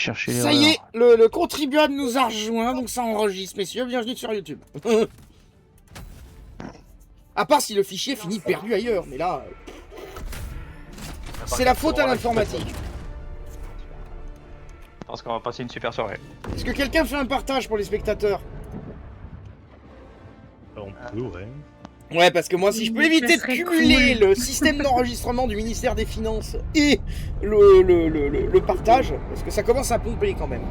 chercher les Ça y est, le contribuable nous a rejoint, donc ça enregistre, messieurs, bienvenue sur YouTube. À part si le fichier finit perdu ailleurs, mais là... c'est la faute à l'informatique. Je pense qu'on va passer une super soirée. Est-ce que quelqu'un fait un partage pour les spectateurs? On peut, ouais. Ouais, parce que moi, si je peux Ça éviter de serait cumuler cool. le système d'enregistrement du ministère des Finances et le partage, parce que ça commence à pomper quand même.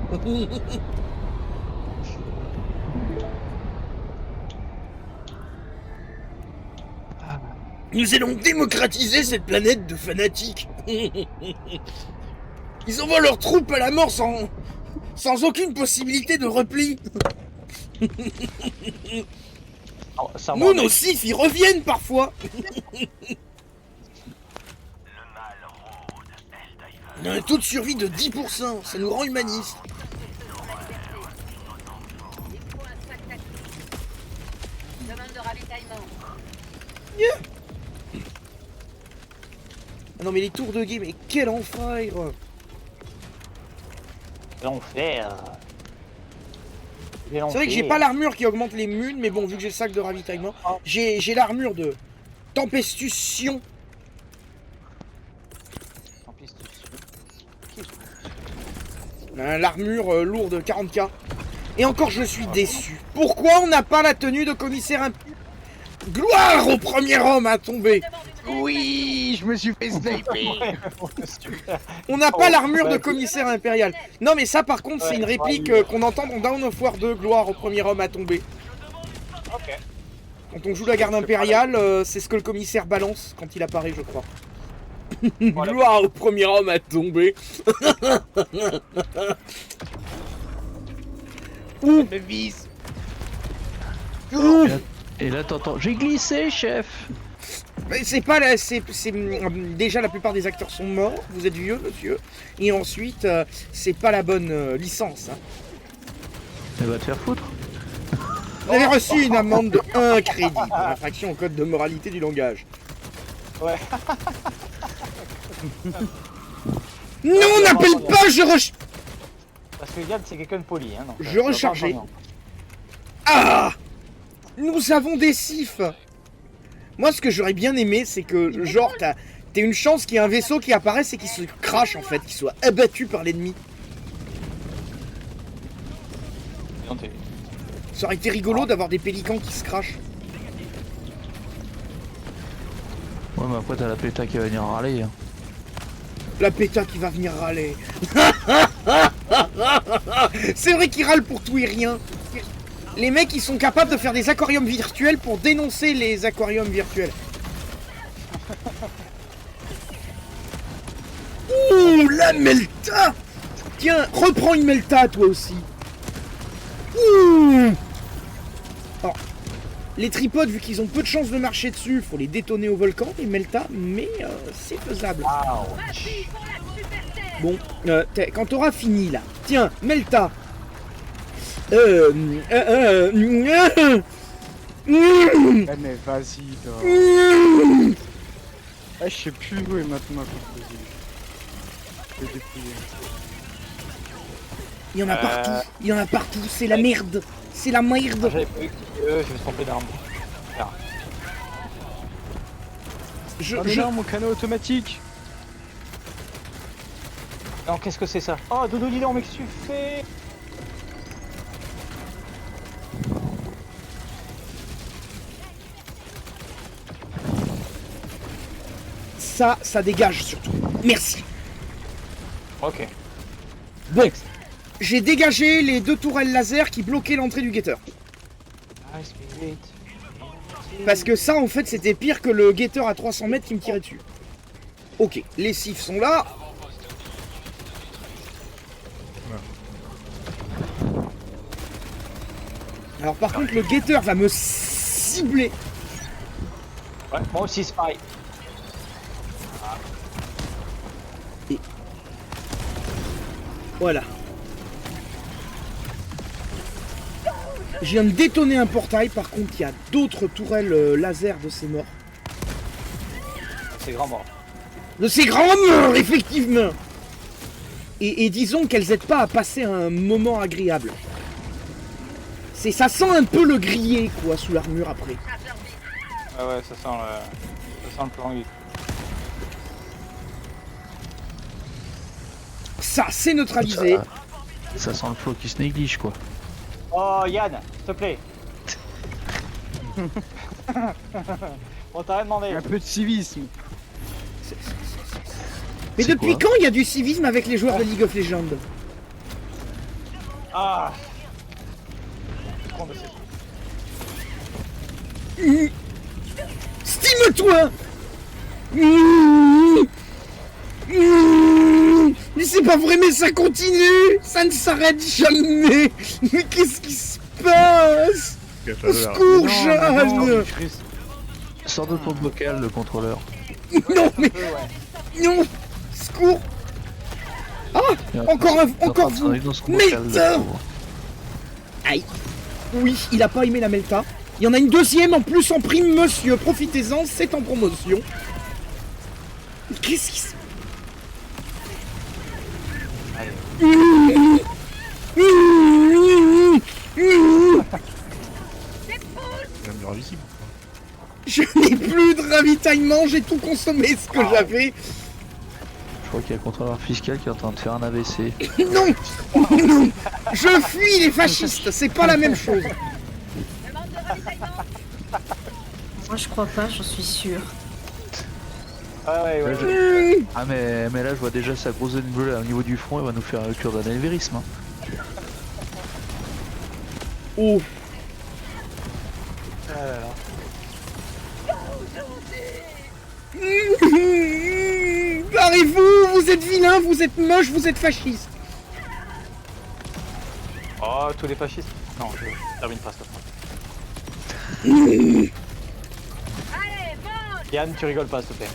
Nous allons démocratiser cette planète de fanatiques. Ils envoient leurs troupes à la mort sans aucune possibilité de repli. Oh, ça Nous, nos sifs, ils reviennent parfois. On a un taux de survie de 10%, ça nous rend humanistes. Demande de ravitaillement. Ah non mais les tours de guet, mais quel enfer. L'enfer. C'est vrai que j'ai pas l'armure qui augmente les munes, mais bon, vu que j'ai le sac de ravitaillement, j'ai l'armure de tempestation. L'armure lourde 40k. Et encore je suis déçu. Pourquoi on n'a pas la tenue de commissaire Gloire au premier homme à tomber. Oui, je me suis fait sniper. On n'a pas l'armure de commissaire impérial. Non mais ça par contre c'est une réplique qu'on entend dans Dawn of War 2, gloire au premier homme à tomber. Ok. Quand on joue la garde impériale, c'est ce que le commissaire balance quand il apparaît je crois. Gloire au premier homme à tomber. Ouh. Me vise. Ouh. Et là t'entends, j'ai glissé, chef. Mais c'est pas la, c'est déjà la plupart des acteurs sont morts. Vous êtes vieux, monsieur. Et ensuite, c'est pas la bonne licence. Hein. Elle va te faire foutre. Vous avez reçu une amende de 1 crédit pour infraction au code de moralité du langage. Ouais. Non, on n'appelle pas, Parce que Yann, c'est quelqu'un de poli. Hein, donc, je rechargeais. Ah, nous avons des sifs. Moi, ce que j'aurais bien aimé, c'est que, genre, t'as une chance qu'il y ait un vaisseau qui apparaisse et qui se crache, en fait, qui soit abattu par l'ennemi. Ça aurait été rigolo d'avoir des pélicans qui se crachent. Ouais, mais après t'as la péta qui va venir râler. Hein. La péta qui va venir râler. C'est vrai qu'ils râlent pour tout et rien. Les mecs, ils sont capables de faire des aquariums virtuels pour dénoncer les aquariums virtuels. Ouh, la Melta. Tiens, reprends une Melta, toi aussi. Ouh. Alors, les tripodes, vu qu'ils ont peu de chances de marcher dessus, faut les détonner au volcan, les Melta, mais c'est faisable. Bon, quand t'auras fini, là, tiens, Melta. Eh mais vas-y toi. Ah, je sais plus où est maintenant. Je vais dépouiller. Il y en a partout, il y en a partout, c'est la merde. C'est la merde. J'avais pas eu je vais se tromper d'arme. Non, mon canot automatique. Non, qu'est-ce que c'est ça? Oh, Dodo Lilon, mais qu'est-ce que tu fais? Ça dégage surtout. Merci. Ok. Bon, j'ai dégagé les 2 tourelles laser qui bloquaient l'entrée du guetteur. Parce que ça, en fait, c'était pire que le guetteur à 300 mètres qui me tirait dessus. Ok, les sifs sont là. Alors par contre, le guetteur va me cibler. Ouais, moi aussi c'est pareil. Et... voilà. Je viens de détonner un portail, par contre il y a d'autres tourelles laser de ces morts. C'est grand mort. De ces grands morts, effectivement. et disons qu'elles aident pas à passer un moment agréable. Ça sent un peu le grillé quoi sous l'armure après. Ah ouais, ça sent le plan. Ça, c'est neutralisé. Ça sent le flot qui se néglige quoi. Oh Yann, s'il te plaît. On t'a rien demandé. Un peu de civisme. Mais C'est depuis quoi quand il y a du civisme avec les joueurs de League of Legends? Ah. Stime-toi. Mais c'est pas vrai, mais ça continue. Ça ne s'arrête jamais. Mais qu'est-ce qui se passe? Au secours, Jeanne. Sors de ton bocal le contrôleur. Non, mais... Non. Secours. Ah, encore vous. Melta. Aïe. Oui, il a pas aimé la Melta. Il y en a une deuxième en plus en prime, monsieur. Profitez-en, c'est en promotion. Qu'est-ce qui se... Je n'ai plus de ravitaillement, j'ai tout consommé ce que j'avais. Je crois qu'il y a un contrôleur fiscal qui est en train de faire un AVC. Non, non, je fuis les fascistes, c'est pas la même chose. Demande de ravitaillement. Moi je crois pas, j'en suis sûr. Ah ouais, ouais. Ah mais là je vois déjà sa grosse zone bleue là, au niveau du front, il va nous faire une cure d'anévrisme. Hein. Oh, barrez-vous, vous êtes vilain, vous êtes moche, vous êtes fasciste. Oh, tous les fascistes. Non, je termine pas ça. Allez, mange. Yann, tu rigoles pas, s'il te plaît.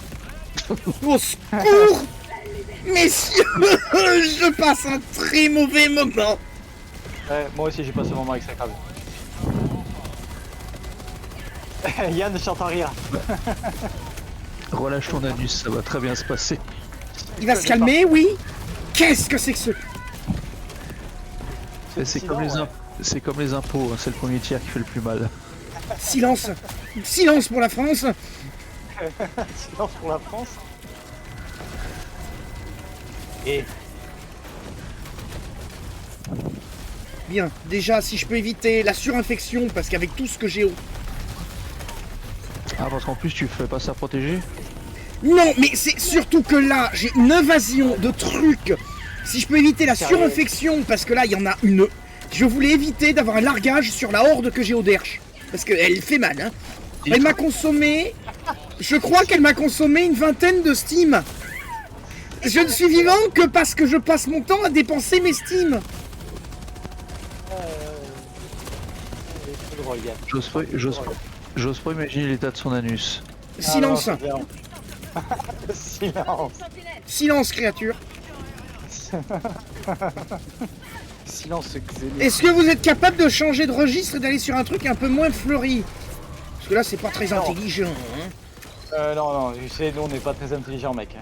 Au secours. Messieurs, je passe un très mauvais moment. Ouais, moi aussi j'ai passé un moment avec sa crave. Yann, je t'entends rire. Relâche ton anus, ça va très bien se passer. Il va se calmer, oui. Qu'est-ce que c'est que ce... C'est comme, c'est comme les impôts, hein, c'est le premier tiers qui fait le plus mal. Silence. Silence pour la France. Silence pour la France. Et Bien, déjà, si je peux éviter la surinfection, parce qu'avec tout ce que j'ai... Ah parce qu'en plus tu fais pas ça protéger. Non, mais c'est surtout que là, j'ai une invasion de trucs. Si je peux éviter la Sérieux surinfection, parce que là, il y en a une... Je voulais éviter d'avoir un largage sur la horde que j'ai au Derche. Parce qu'elle fait mal, hein. Elle m'a consommé... Je crois qu'elle m'a consommé une vingtaine de Steam. Je ne suis vivant que parce que je passe mon temps à dépenser mes Steam. c'est drôle, Yann. J'ose pas imaginer l'état de son anus. Silence. Ah, non, c'est bien. Silence. Sentinelle. Silence, créature. Silence xéné. Est-ce que vous êtes capable de changer de registre et d'aller sur un truc un peu moins fleuri? Parce que là, c'est pas très Non. intelligent, hein. Non, tu sais, nous on n'est pas très intelligents, mec.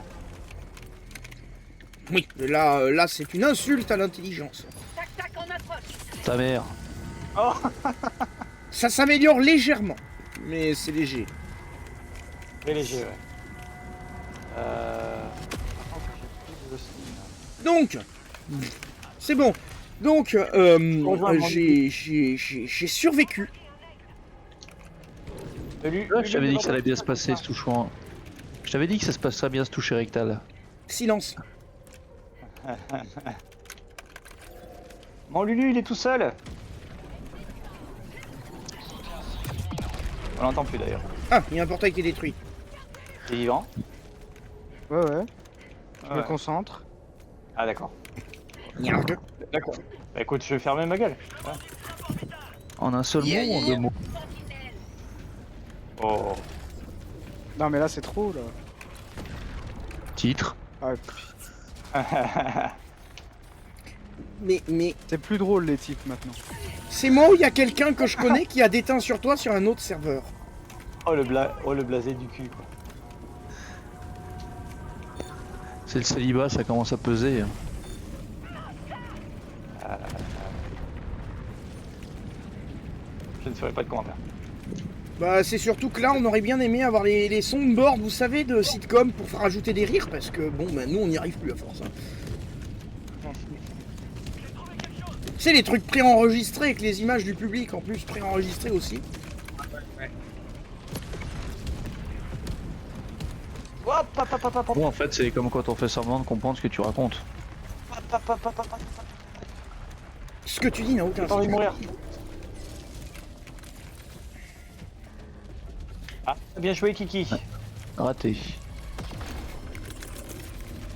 Oui, mais là, c'est une insulte à l'intelligence. Tac, tac, en approche. Ta mère. Oh, Ça s'améliore légèrement, mais c'est léger. très léger, ouais. Par contre, j'ai plus de Steam. Donc, c'est bon. Donc, j'ai survécu. Salut, Ouais, je t'avais dit que ça allait bien se passer ce touchant. Je t'avais dit que ça se passerait bien ce toucher rectal. Silence. Mon Lulu, il est tout seul. On l'entend plus d'ailleurs. Ah, il y a un portail qui est détruit. Il est vivant. Ouais, ouais. Je me Ouais. concentre. Ah d'accord. Merde. D'accord. Bah écoute, je vais fermer ma gueule. Ouais. En un seul mot ou en deux mots? Sentinelle. Oh. Non, mais là, c'est trop, là. Titre. Ah, Mais c'est plus drôle, les types, maintenant. c'est moi ou il y a quelqu'un que je connais qui a déteint sur toi sur un autre serveur? Oh le blasé du cul quoi. C'est le célibat, ça commence à peser. Hein. Je ne ferai pas de commentaire. Bah c'est surtout que là on aurait bien aimé avoir les soundboards, vous savez, de sitcom pour faire rajouter des rires parce que bon bah nous on n'y arrive plus à force. Hein. C'est les trucs préenregistrés avec les images du public en plus préenregistrées aussi. Hop, hop, hop, hop, hop, Bon, en fait, c'est comme quand on fait semblant de comprendre ce que tu racontes. hop, hop, hop, hop, hop. Ce que tu dis n'a aucun J'ai pas envie sens. de mourir. Ah, bien joué Kiki. Raté.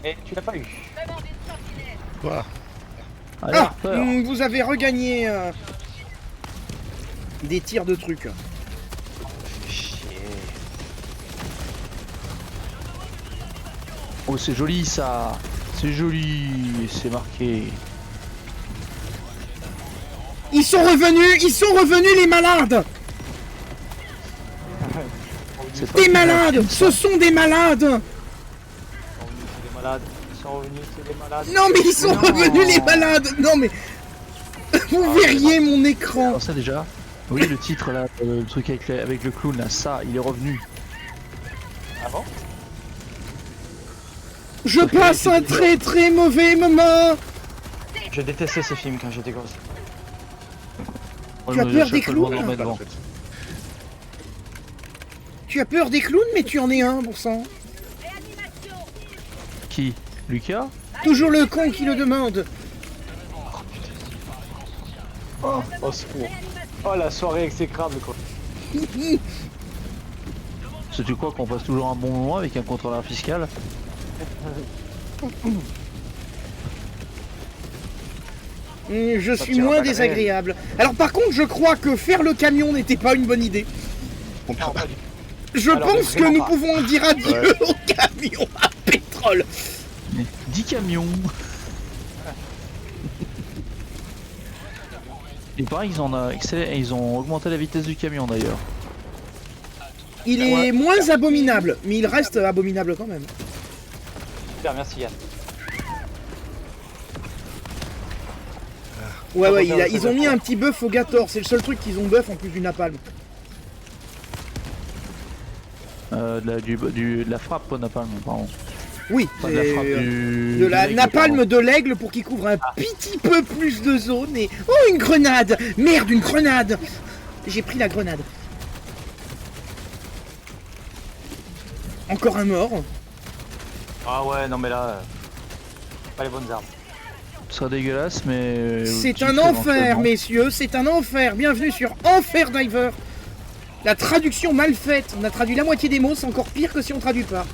Et tu l'as pas eu. Demande une sentinelle. Voilà. Allez, Ah, Harper. vous avez regagné des tirs de trucs. Chier. Oh, c'est joli ça. C'est joli. C'est marqué. Ils sont revenus les malades. C'est pas Des plus malades, rapide, ce sont des malades. C'est des malades. Ils sont revenus, c'est des malades. Non mais ils sont Non. revenus les malades. Non mais vous verriez mon écran. Alors ça déjà. Oui, le titre là, le truc avec le clown là, ça, il est revenu. Ah bon? Je passe un très très mauvais moment. Je détestais ces films quand j'étais gosse. Moi, Tu as je me peur dis à des chaque fois, je m'en clowns remets devant. Tu as peur des clowns mais tu en es un, bon sang. Réanimation. Qui? Lucas? Toujours le con qui le demande. Oh, au secours. Oh, la soirée exécrable quoi. Parce que tu crois qu'on passe toujours un bon moment avec un contrôleur fiscal? Je Ça suis tient moins pas le désagréable. Alors par contre, je crois que faire le camion n'était pas une bonne idée. Non, pas du tout. Je Alors, pense que vraiment nous pas. pouvons dire adieu au camion à pétrole. Mais 10 camions. Et pareil, ils ont augmenté la vitesse du camion d'ailleurs. Il est moins abominable, mais il reste abominable quand même. Super, merci Yann. Ouais, ils ont mis un petit buff au Gator, c'est le seul truc qu'ils ont buff en plus du napalm. De la frappe napalm, pardon. Oui, Pas de la frappe c'est du... de la du mec, napalm pardon. de l'aigle pour qu'il couvre un petit peu plus de zone et... Oh, une grenade! Merde, une grenade! J'ai pris la grenade. Encore un mort. Ah ouais, non mais là... pas les bonnes armes. Ce serait dégueulasse, mais... C'est tu un fais enfer, éventuellement. messieurs, c'est un enfer. Bienvenue sur Enfer Diver. La traduction mal faite. On a traduit la moitié des mots, c'est encore pire que si on traduit pas.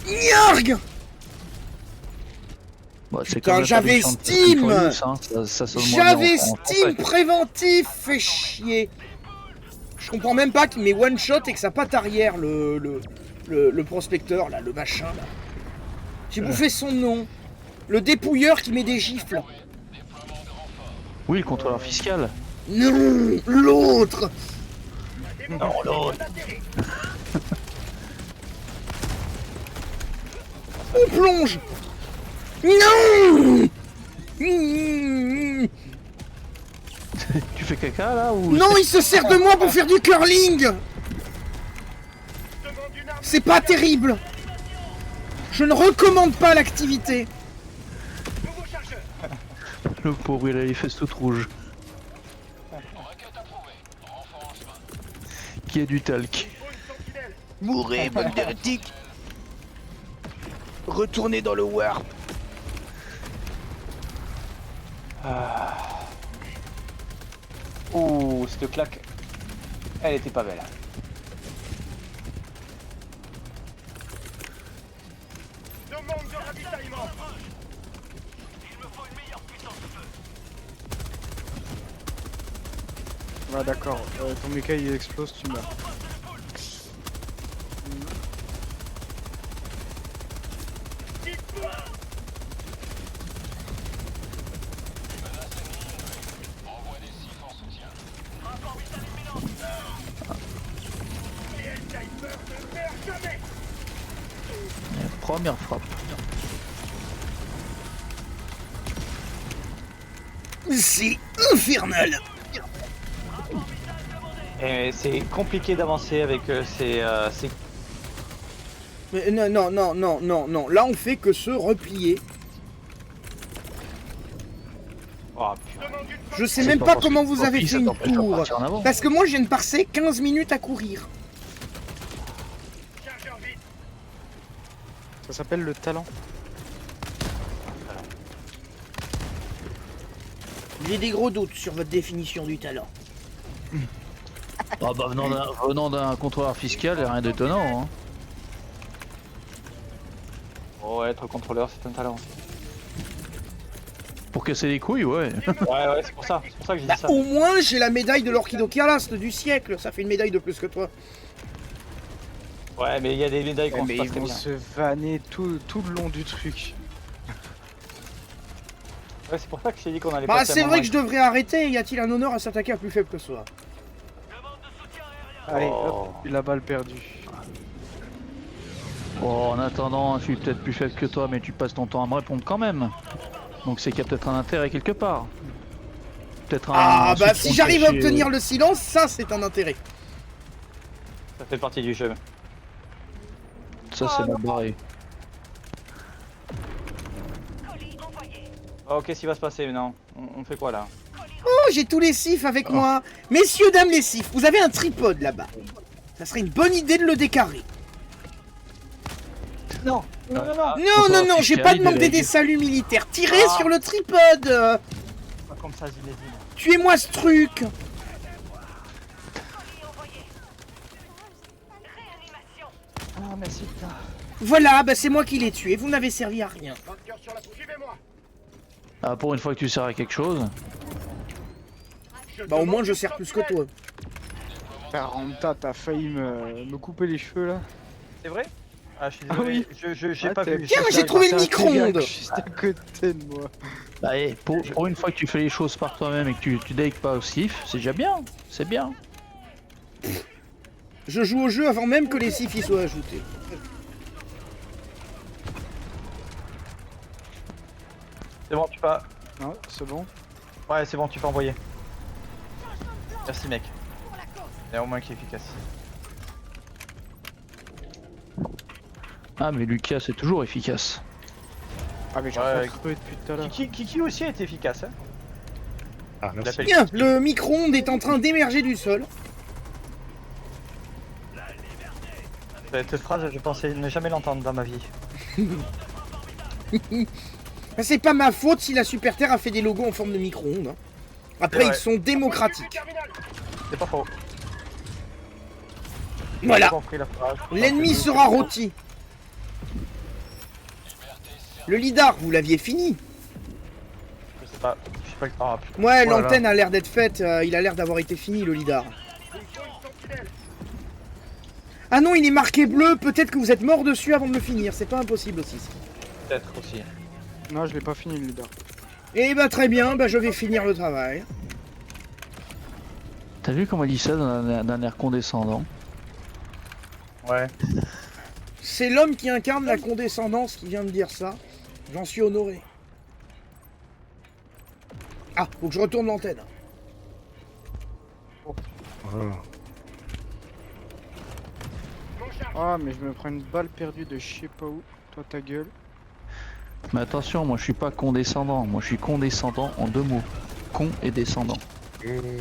Yarg! Bah, c'est Putain, comme la j'avais traduction de Steam. Furious, hein, ça sonne moins J'avais bien en Steam français. préventif, fait chier. Je comprends même pas qu'il met one shot et que ça patte arrière le prospecteur là, le machin là. J'ai bouffé son nom. Le dépouilleur qui met des gifles. Oui, le contrôleur fiscal. Non, l'autre. Non, l'autre. On plonge. Non. Tu fais caca là ou... Non, il se sert de moi pour faire du curling. C'est pas terrible. Je ne recommande pas l'activité. Le pauvre, il a les fesses toutes rouges. Qui a du talc. Mourez, bonne hérétique. Retournez dans le warp. Ouh, cette claque, elle était pas belle. Ouais, d'accord. Ton méca il explose, tu meurs. Première frappe. C'est infernal. Et c'est compliqué d'avancer avec ces... Mais non. Là, on fait que se replier. Oh putain. Je sais C'est même pas pas parce comment que vous tu avez replies, fait ça une t'empêche de tour. partir en avant. Parce que moi, je viens de passer 15 minutes à courir. Ça s'appelle le talent. J'ai des gros doutes sur votre définition du talent. Ah bah venant d'un contrôleur fiscal, y a rien d'étonnant. Hein. Oh, être contrôleur, c'est un talent. Pour casser les couilles, ouais. Ouais, c'est pour ça que j'ai Bah, dit ça. au moins, j'ai la médaille de l'Orchidokialast du siècle. Ça fait une médaille de plus que toi. Ouais, mais il y a des médailles qu'on se Mais passe ils très vont bien. se vanner tout le long du truc. Ouais, c'est pour ça que je t'ai dit qu'on allait Bah, passer c'est un vrai moment que je devrais arrêter. Y a-t-il un honneur à s'attaquer à plus faible que soi? Allez, Oh. hop, la balle perdue. Bon, en attendant, je suis peut-être plus faible que toi, mais tu passes ton temps à me répondre quand même. Donc c'est qu'il y a peut-être un intérêt quelque part. Peut-être un... Ah, bah, soupçon si j'arrive à caché, obtenir le silence, ça, c'est un intérêt. Ça fait partie du jeu. Ça c'est mal barré. Oh, qu'est-ce qui va se passer maintenant? On fait quoi là? Oh, j'ai tous les sifs avec moi. Messieurs, dames, les sifs, vous avez un tripode là-bas. Ça serait une bonne idée de le décarrer. Non. Non, Faut j'ai fiscal, pas il demandé délègue. des saluts militaires. Tirez sur le tripode. Pas comme ça, Zinedine. Tuez-moi ce truc. Ah, merci putain. Voilà, bah c'est moi qui l'ai tué. Vous n'avez servi à rien. Ah, pour une fois que tu sers à quelque chose. Bah au moins je sers plus que toi. Taranta, t'as failli me couper les cheveux là. C'est vrai? Ah, je suis Ah désolé. oui. J'ai Ah, pas t'es- vu. Tiens, j'ai trouvé le T'as micro-ondes. un T-Rex juste à côté de moi. Bah, pour une fois que tu fais les choses par toi-même et que tu délègues pas au sif, c'est déjà bien. C'est bien. Je joue au jeu avant même que les sifs y soient ajoutés. C'est bon, tu peux. Non, c'est bon. Ouais, c'est bon, tu peux envoyer. Merci, mec. Il y a au moins qui est efficace. Ah, mais Lucas c'est toujours efficace. Ah mais j'ai Ouais, pas cru depuis tout à l'heure. Kiki aussi est efficace. Hein. Ah, Il merci. appelle Tiens, Kiki. le micro-ondes est en train d'émerger du sol. Cette phrase, je pensais ne jamais l'entendre dans ma vie. Bah, c'est pas ma faute si la Super Terre a fait des logos en forme de micro-ondes. hein. Après, C'est ils vrai. sont démocratiques. C'est pas faux. Voilà. J'ai compris la phrase. L'ennemi sera rôti. Le lidar, vous l'aviez fini. Je sais pas. Je sais pas. Ah putain. Ouais, Oh là là. l'antenne a l'air d'être faite. Il a l'air d'avoir été fini, le lidar. Ah non, il est marqué bleu. Peut-être que vous êtes mort dessus avant de le finir. C'est pas impossible aussi. Peut-être aussi. Non, je l'ai pas fini le leader. Eh bah très bien, bah je vais finir le travail. T'as vu comment il dit ça d'un air condescendant? Ouais. C'est l'homme qui incarne la condescendance qui vient de dire ça. J'en suis honoré. Ah, faut que je retourne l'antenne. Voilà. Ah mais je me prends une balle perdue de je sais pas où. Toi ta gueule. Mais attention, moi je suis pas condescendant, moi je suis condescendant en deux mots. Con et descendant.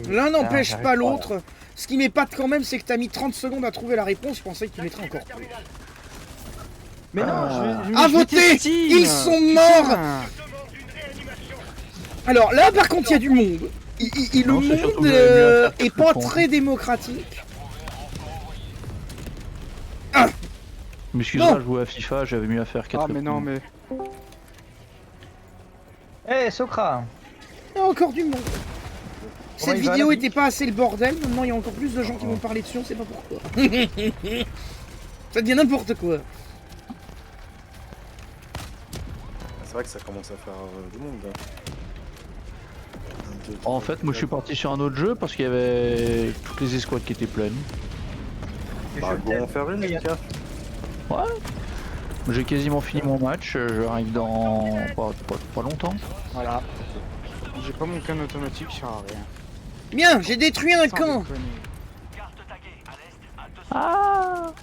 L'un n'empêche j'arrive pas pas, l'autre. Ce qui m'épate quand même, c'est que t'as mis 30 secondes à trouver la réponse. Je pensais que tu mettrais encore plus. Mais non, À voter, ils sont morts. Alors là, par contre, il y a du monde. Le Non, c'est surtout monde mieux à faire que est ce pas qu'on très démocratique. M'excuseras, Non. je jouais à FIFA, j'avais mieux à faire qu'à Ah te mais non répondre. Eh, Sokra. Il y a encore du monde. Cette il va, vidéo la était pas assez le bordel. Maintenant, il y a encore plus de gens qui vont parler dessus. On sait pas pourquoi. Ça devient n'importe quoi. C'est vrai que ça commence à faire du monde. Là. Un, deux, En trois, fait, moi je suis quatre. parti sur un autre jeu parce qu'il y avait toutes les escouades qui étaient pleines. Bah, go en faire une, tiens. Ouais. J'ai quasiment fini mon match, j'arrive dans pas longtemps. Voilà. J'ai pas mon canne automatique, ça sert à rien. Bien, j'ai détruit un Sans camp. déconner. Ah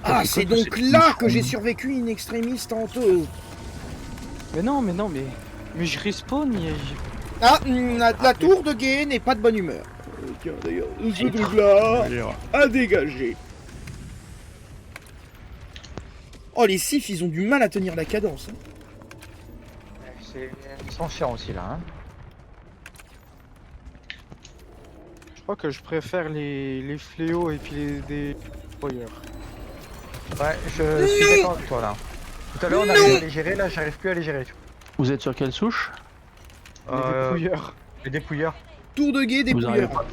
Ah, c'est c'est quoi, donc c'est là fou. que j'ai survécu in extremis tantôt. Mais non, mais je respawn, Ah, la tour de guet n'est pas de bonne humeur. Tiens, d'ailleurs, ce truc-là a dégagé. Oh, les sifs, ils ont du mal à tenir la cadence. Hein. Ils sont chiants aussi là. Hein. Je crois que je préfère les fléaux et puis les déployeurs. Ouais, je suis d'accord avec toi là. Tout à l'heure on arrivait à les gérer, là j'arrive plus à les gérer. Tu Vous êtes sur quelle souche? Les dépouilleurs. Les dépouilleurs. Tour de guet, dépouilleurs.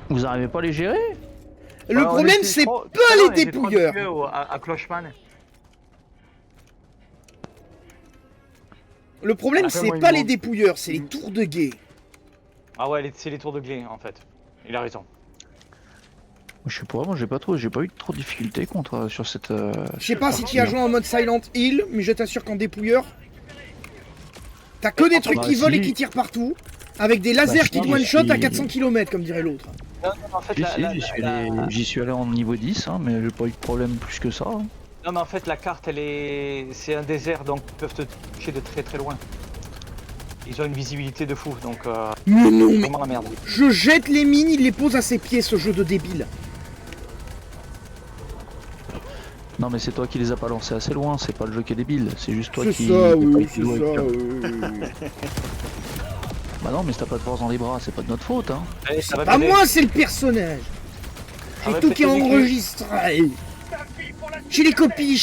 Vous arrivez pas à les gérer? Le problème, c'est pas les dépouilleurs. À Clochman. Le problème, Après, c'est moi, il pas me les manque- dépouilleurs, c'est les tours de guet. Ah ouais, c'est les tours de glé en fait. Il a raison. Je sais pas, moi j'ai pas eu trop de difficultés contre sur cette. Je sais pas si tu as joué en mode Silent Hill, mais je t'assure qu'en dépouilleur, t'as que des trucs bah, qui volent et si. qui tirent partout, avec des lasers qui te si, one-shot à si. 400 km, comme dirait l'autre. Non, en fait, J'y suis allé en niveau 10, hein, mais j'ai pas eu de problème plus que ça. Hein. non, mais en fait, la carte, c'est un désert, donc ils peuvent te toucher de très très loin. Ils ont une visibilité de fou, donc Mais non, mais vraiment la merde. je jette les mines, il les pose à ses pieds, ce jeu de débile. Non, mais c'est toi qui les as pas lancés assez loin, c'est pas le jeu qui est débile, c'est juste toi C'est qui. ça, qui a pas oui, été c'est doué, ça, tu vois. oui. Bah non, mais si t'as pas de force dans les bras, c'est pas de notre faute, hein. Allez, ça va Pas péter. moi, c'est le personnage. Ça va J'ai tout qui est péter du cul. enregistré. J'ai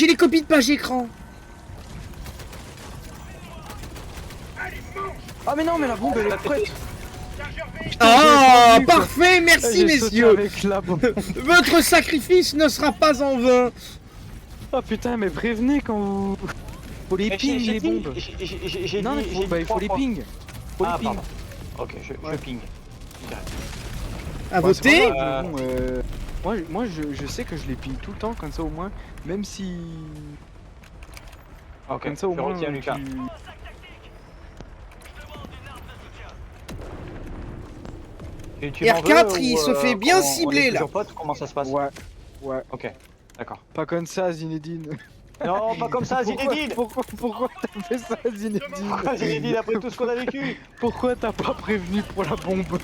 les copies de page écran. Ah mais non, mais la bombe elle est prête. Ah, j'ai sauté, parfait, merci J'ai sauté messieurs. avec la bombe. Votre sacrifice ne sera pas en vain. Oh putain, mais prévenez quand vous... Faut les Mais ping j'ai les dit- bombes. j'ai Non, dit- mais j'ai dit il faut les trois ping. Faut Ah, les ping. pardon. Ok, je ping. À Bah, c'est voter. pas grave, mais bon, moi je sais que je les ping tout le temps, comme ça au moins, même si... Ok, Comme ça au je moins... retiens Lucas. Tu m'en R4, veux, il ou, se fait bien on est cibler, là. toujours potes, comment ça se passe? Ouais, ouais. Ok, d'accord. Pas comme ça, Zinedine. Non, pas comme ça, Zinedine. Pourquoi t'as fait ça, Zinedine? Pourquoi Zinedine après tout ce qu'on a vécu? Pourquoi t'as pas prévenu pour la bombe?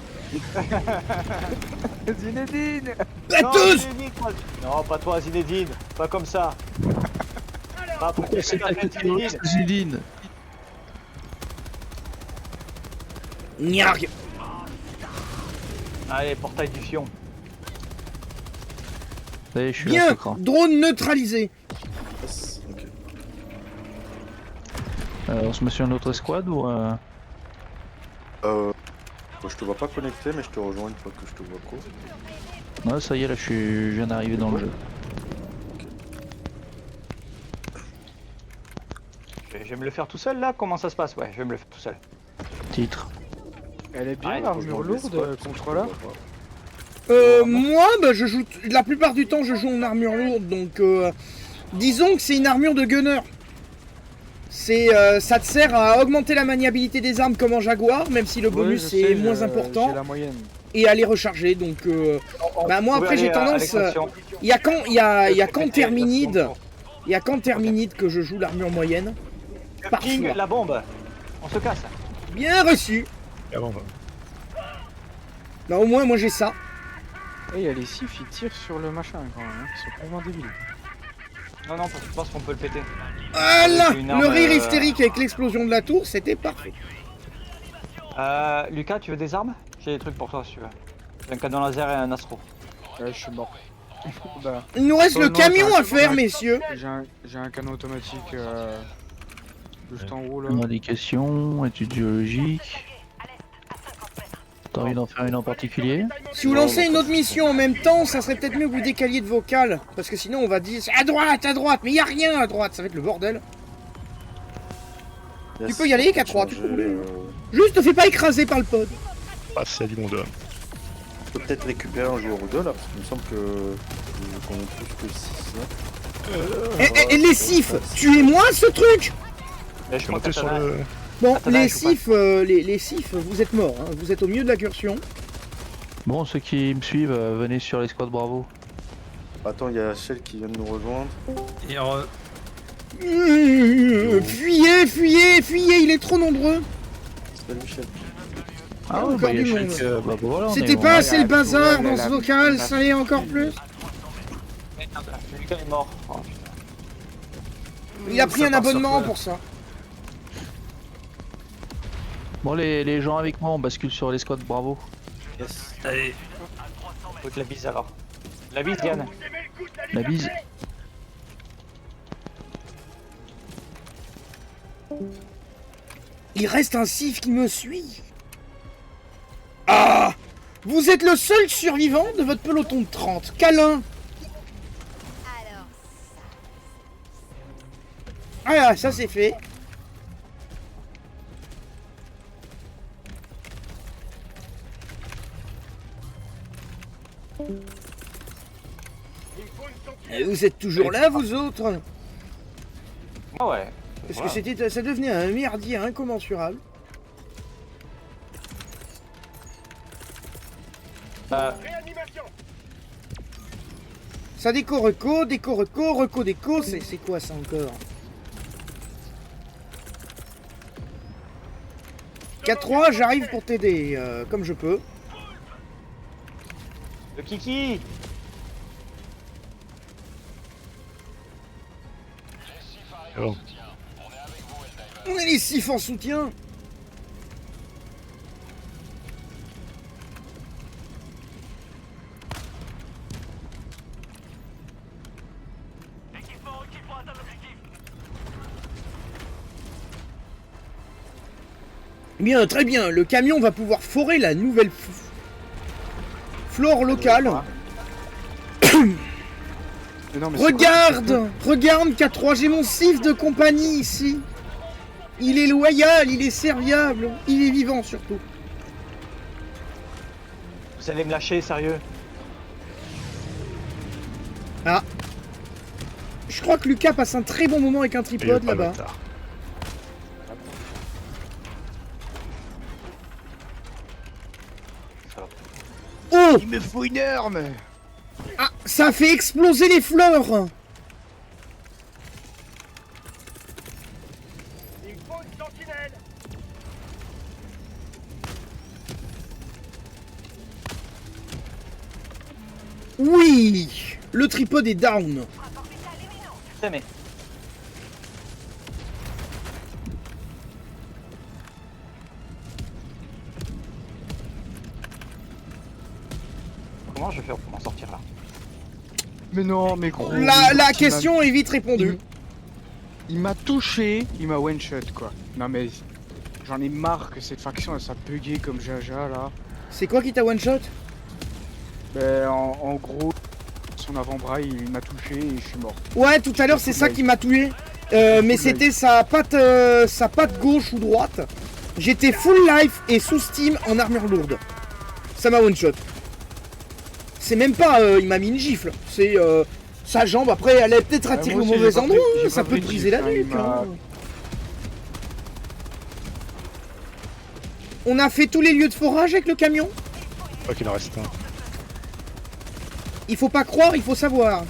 Zinedine. À Non, tous. Zinedine, toi. Non, pas toi, Zinedine. Pas comme ça. Pas pour que C'est tu ta fasses Zinedine. Zidine. Niarg. Allez, portail du fion. Ça y est, je suis à Bien, ce cran. drone neutralisé. Yes, ok. On se met sur une autre escouade ou Je te vois pas connecté, mais je te rejoins une fois que je te vois pro. Ouais, ça y est, là je viens d'arriver dans le jeu. Je vais me le faire tout seul là? Comment ça se passe? Ouais, je vais me le faire tout seul. Titre. Elle est bien Ah, l'armure Rejoins les lourde spots, contre je te là. vois pas. Moi, bah, je joue. La plupart du temps, je joue en armure lourde, donc disons que c'est une armure de gunner. Ça te sert à augmenter la maniabilité des armes comme en Jaguar, même si le bonus Ouais, je sais, est moins important, J'ai la moyenne. et à les recharger. Donc, bah, moi Vous après pouvez j'ai aller à tendance. l'extraction. Il y a quand Péter, Terminide, il y a quand Terminide que je joue l'armure moyenne. Ping Parfois. la bombe. On se casse. Bien reçu. Bah au moins moi j'ai ça. Et il y a les sifs, ils tirent sur le machin quand même, hein. Ils sont complètement débiles. Non, non, parce que je pense qu'on peut le péter. Voilà, Avec une le arme, rire hystérique avec l'explosion de la tour, c'était parfait. Lucas, tu veux des armes? J'ai des trucs pour toi si tu veux. J'ai un canon laser et un astro. Ouais, je suis mort. Bah, Il nous reste Oh le non, camion j'ai un- à faire, messieurs. j'ai un canon automatique juste en haut là. On a des questions, études géologiques. T'as envie d'en faire une en particulier? Si vous lancez une autre mission en même temps, ça serait peut-être mieux que vous décaliez de vocal. Parce que sinon on va dire c'est à droite, mais il y a rien à droite, ça va être le bordel. Yes, peux y aller, on peut K3, tu peux changer, rouler. Juste te fais pas écraser par le pod. Ah, c'est du monde. On peut peut-être récupérer un joueur ou deux là, parce qu'il me semble que qu'on est plus que 6. Et les sifs, tuez-moi ce truc! Mais je crois que Bon, Attends, là, les je joue pas. sifs, les sifs, vous êtes morts, hein. Vous êtes au milieu de l'incursion. Bon, ceux qui me suivent, venez sur les squads Bravo. Attends, il y a Shell qui vient de nous rejoindre. Et en... Fuyez, fuyez, fuyez, il est trop nombreux. Salut Shell. Ah ouais, bah, il y a quelques... bah, voilà, on C'était est- pas on- assez le bazar dans la- ce vocal, la- ça l'est encore plus. Lucas est mort. Oh, putain. Il a pris Ça un part sur abonnement quoi pour ça. Bon, les gens avec moi, on bascule sur les squads Bravo. Yes. Allez. Écoute la bise alors. La bise, Diane. La bise. Il reste un sif qui me suit. Ah! Vous êtes le seul survivant de votre peloton de 30. Câlin! Alors, Ah, ça c'est fait. Et vous êtes toujours là, vous autres? Ah ouais. Parce Voilà. que ça devenait un merdier incommensurable. Ça déco reco, reco déco, c'est quoi ça encore? 4-3, j'arrive pour t'aider, comme je peux. Le kiki. On est les sifs en soutien. Bien, très bien. Le camion va pouvoir forer la nouvelle flore locale. Mais non, mais c'est quoi, Regarde, regarde K3, j'ai mon sif de compagnie ici. Il est loyal, il est serviable, il est vivant surtout. Vous allez me lâcher, sérieux? Ah. Je crois que Lucas passe un très bon moment avec un tripode là-bas. Oh! Il me faut une arme. Ah, ça a fait exploser les fleurs. il me faut une sentinelle. Oui, le tripode est down. Putain, mais. Comment je vais faire pour m'en sortir là? Mais non, mais gros. La question est vite répondue. Il m'a touché, il m'a one shot quoi. Non mais j'en ai marre que cette faction elle soit buggée comme Jaja là. C'est quoi qui t'a one shot? Ben en gros, son avant-bras il m'a touché et je suis mort. Ouais, tout à l'heure c'est ça qui m'a tué. Mais c'était sa patte gauche ou droite. J'étais full life et sous steam en armure lourde. Ça m'a one shot. C'est même pas, il m'a mis une gifle. C'est sa jambe. Après, elle est peut-être attirée moi au aussi, mauvais j'ai pas endroit. pris- j'ai Ça pas peut pris te de briser la gifle, hein, il nuque. m'a- hein. On a fait tous les lieux de forage avec le camion. Pas qu'il en reste un. Il faut pas croire, il faut savoir.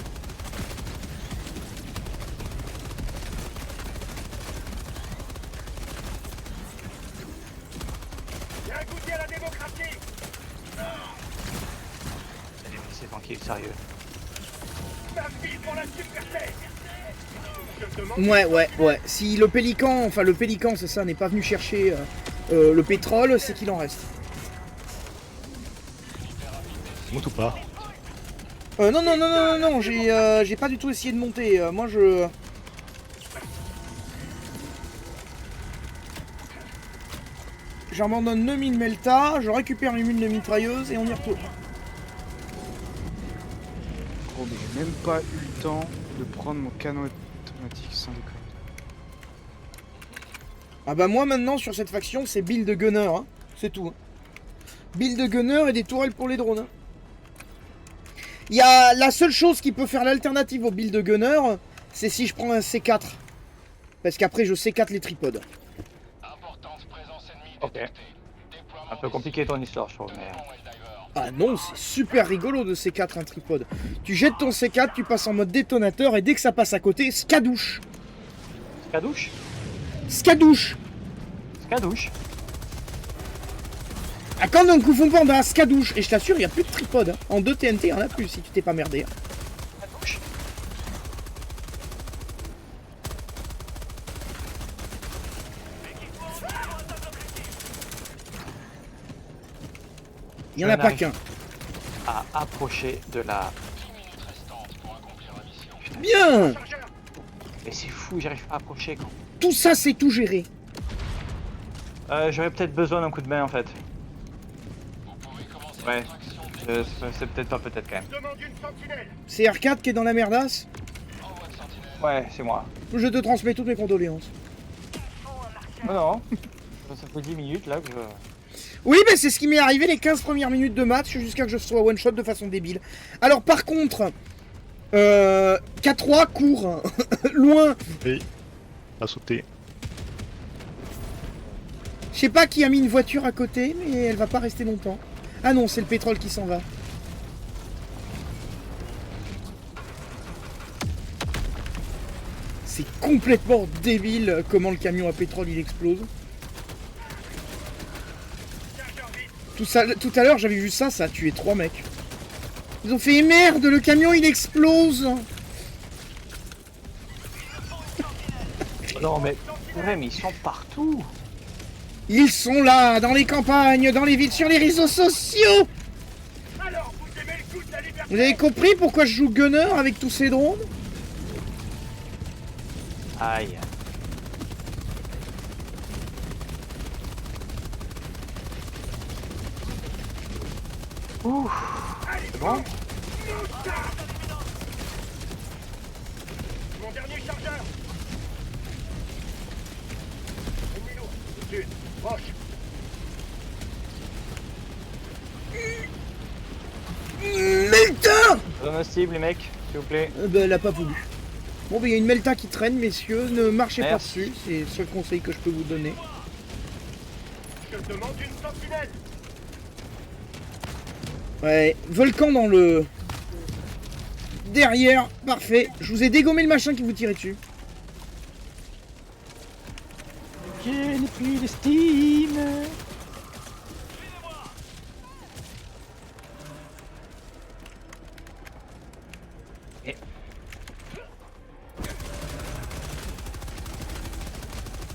Viens goûter à la démocratie. Allez, me laissez tranquille, sérieux. Ma vie pour la super terre. Je demande Ouais. Si le pélican, c'est ça, n'est pas venu chercher le pétrole, c'est qu'il en reste. Monte ou pas? Non, j'ai pas du tout essayé de monter. Moi, je... J'abandonne le mine Melta, je récupère une mine de mitrailleuse et on y retourne. Gros mais j'ai même pas eu le temps de prendre mon canon automatique sans déconner. Ah bah moi maintenant sur cette faction c'est build gunner, hein. C'est tout. Hein. Build gunner et des tourelles pour les drones. Hein. Il y a la seule chose qui peut faire l'alternative au build gunner, c'est si je prends un C4. Parce qu'après je C4 les tripodes. Ok. Un peu compliqué ton histoire, je trouve, mais... Ah non, c'est super rigolo de C4 un tripode. Tu jettes ton C4, tu passes en mode détonateur et dès que ça passe à côté, skadouche. Skadouche. Skadouche. Skadouche. Ah quand d'un coup fond panda, skadouche. Et je t'assure, il n'y a plus de tripode. Hein. En 2 TNT, il y en a plus si tu t'es pas merdé. Hein. Skadouche. Il n'y en a pas qu'un. À approcher de la... Bien. Mais c'est fou, j'arrive pas à approcher quand... Tout ça, c'est tout géré. J'aurais peut-être besoin d'un coup de main en fait. Ouais. C'est peut-être pas peut-être quand même. Demande une sentinelle. C'est R4 qui est dans la merdasse. Ouais, c'est moi. Je te transmets toutes mes condoléances. Oh non. Ça fait 10 minutes là que je... Oui, mais c'est ce qui m'est arrivé les 15 premières minutes de match jusqu'à que je sois one-shot de façon débile. Alors par contre, K3 court loin. Oui. A sauté. Je sais pas qui a mis une voiture à côté, mais elle va pas rester longtemps. Ah non, c'est le pétrole qui s'en va. C'est complètement débile comment le camion à pétrole il explose. Tout à l'heure j'avais vu ça, ça a tué 3 mecs. Ils ont fait merde, le camion il explose. Non mais... Ouais mais ils sont partout. Ils sont là, dans les campagnes, dans les villes, sur les réseaux sociaux. Alors, vous aimez le coup de la liberté? Vous avez compris pourquoi je joue gunner avec tous ces drones? Aïe. Ouh. C'est bon? Mon dernier chargeur. Ennemi lourd. Au sud. Proche. Melta. Donne un cible les mecs, s'il vous plaît. Bah, elle a pas voulu. Bon, bah, il y a une Melta qui traîne, messieurs. Ne marchez pas Merci. dessus. C'est le seul conseil que je peux vous donner. Je demande une sentinelle. Ouais, volcan dans le... Derrière, parfait. Je vous ai dégommé le machin qui vous tirait dessus. J'ai pris les Steam.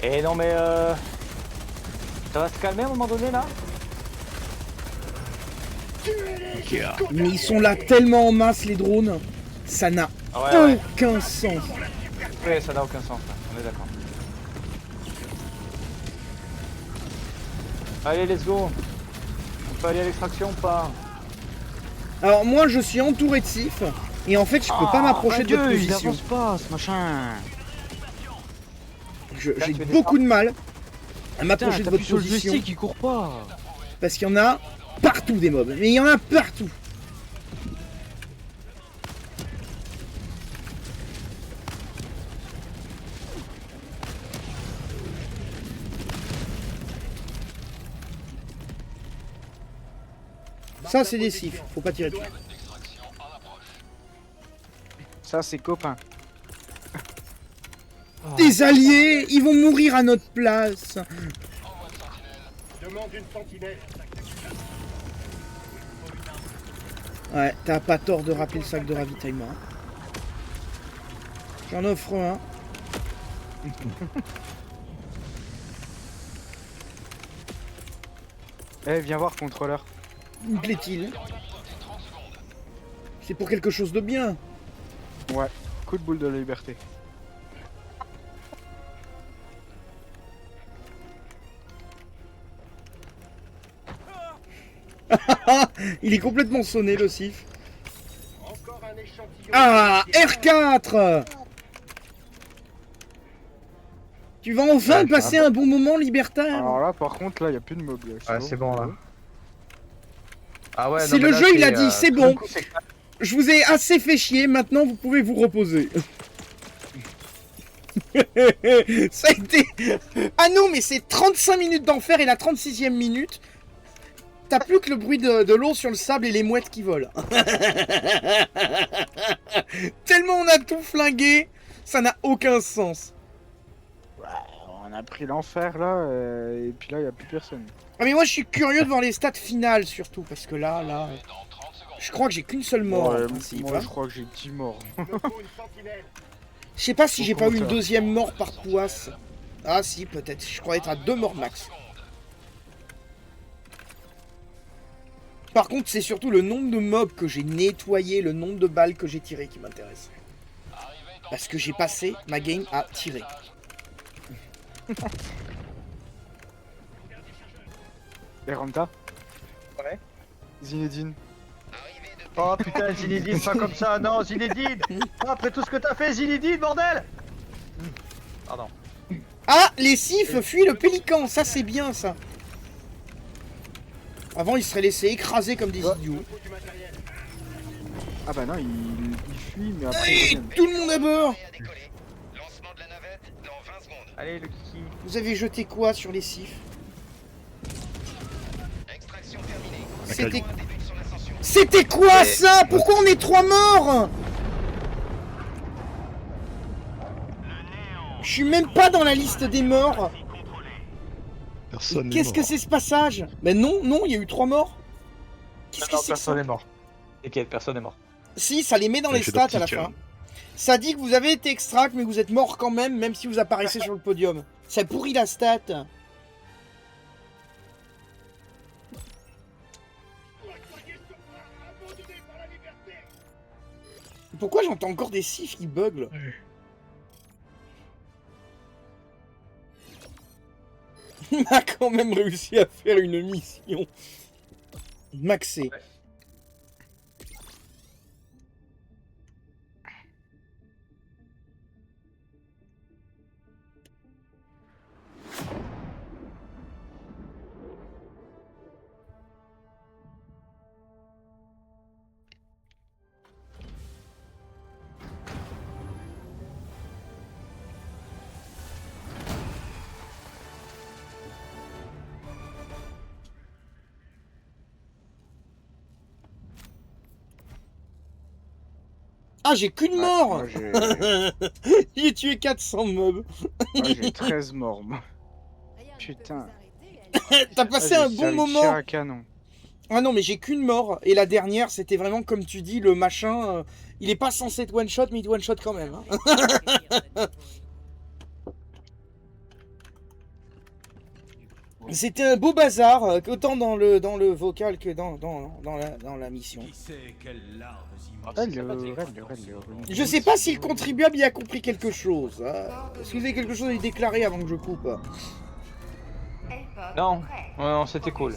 Et non mais ça va se calmer à un moment donné là? Mais ils sont là tellement en masse, les drones. Ça n'a Ouais. aucun sens. Ouais, ça n'a aucun sens là, on est d'accord. Allez, let's go. On peut aller à l'extraction ou pas? Alors moi, je suis entouré de sif. Et en fait, je peux pas m'approcher de votre il position. avance pas, ce machin. J'ai tu veux beaucoup de mal à Putain, m'approcher de t'appuies votre sur le position. joystick, il court pas. Parce qu'il y en a partout des mobs. Mais il y en a partout. Ça, c'est des sifs. Faut pas tirer dessus. Ça, c'est copain. Des alliés, ils vont mourir à notre place. Demande une sentinelle. Ouais, t'as pas tort de rappeler le sac de ravitaillement. J'en offre un. Eh, viens voir, contrôleur. Me plaît-il? C'est pour quelque chose de bien. Ouais, coup de boule de la liberté. Il est complètement sonné le sif. Encore un échantillon. Ah, R4. Tu vas enfin Ouais, passer un bon moment libertaire. Alors là, par contre, là, y a plus de mobs. là. Ouais, c'est bon là. Ah ouais, C'est non, mais le là, jeu, il a dit, c'est tout d'un bon. coup, c'est- Je vous ai assez fait chier, maintenant vous pouvez vous reposer. Ça a été... Ah non, mais c'est 35 minutes d'enfer et la 36e minute, t'as plus que le bruit de l'eau sur le sable et les mouettes qui volent. Tellement on a tout flingué, ça n'a aucun sens. On a pris l'enfer là, et puis là, il n'y a plus personne. Ah mais moi je suis curieux de voir les stats finales surtout, parce que là... Je crois que j'ai qu'une seule mort Ouais, en principe. moi, Hein. je crois que j'ai 10 morts. Il me faut une sentinelle. Je sais pas si j'ai pas eu une compteur. deuxième mort par pouasse. Ah si, peut-être. Je crois être à 2 morts max. Par contre, c'est surtout le nombre de mobs que j'ai nettoyé, le nombre de balles que j'ai tirées qui m'intéresse. Parce que j'ai passé ma game à tirer. Et Ramta? Ouais. Zinedine. Oh putain, Zinedine, pas comme ça, non, Zinedine. Oh, après tout ce que t'as fait, Zinedine, bordel. Pardon. Ah, les sifs fuient le pélican, ça c'est bien ça. Avant, ils seraient laissés écraser comme des idiots. Ah bah non, il fuit, mais après... Allez, il revient. tout le monde à bord. Allez, le kiki. Vous avez jeté quoi sur les sifs? C'était... C'était quoi ça? Pourquoi on est 3 morts? Je suis même pas dans la liste des morts. Personne n'est Qu'est-ce que mort. c'est ce passage? Ben non, non, il y a eu 3 morts. Qu'est-ce que Non, c'est que ça? personne est mort. T'inquiète, personne est mort. Si, ça les met dans Ça les fait stats à la d'optique, fin. Ça dit que vous avez été extract, mais vous êtes mort quand même, même si vous apparaissez sur le podium. Ça pourrit la stat. Pourquoi j'entends encore des sifs qui bug là? Il a quand même réussi à faire une mission. Maxé. Ah, j'ai qu'une Ouais, mort. moi, j'ai J'ai tué 400 mobs. moi, j'ai 13 morts, moi. Putain. T'as passé Ah, un j'ai bon tiré le moment. tir à canon. Ah non, mais j'ai qu'une mort. Et la dernière, c'était vraiment comme tu dis, le machin. Il est pas censé être one shot, mais il one shot quand même. Hein. C'était un beau bazar, autant dans le vocal que dans la mission. Je sais pas si le contribuable y a compris quelque chose. Est-ce que vous avez quelque chose à lui déclarer avant que je coupe? Non, non, c'était cool.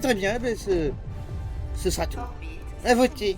Très bien, ben ce sera tout. À voter.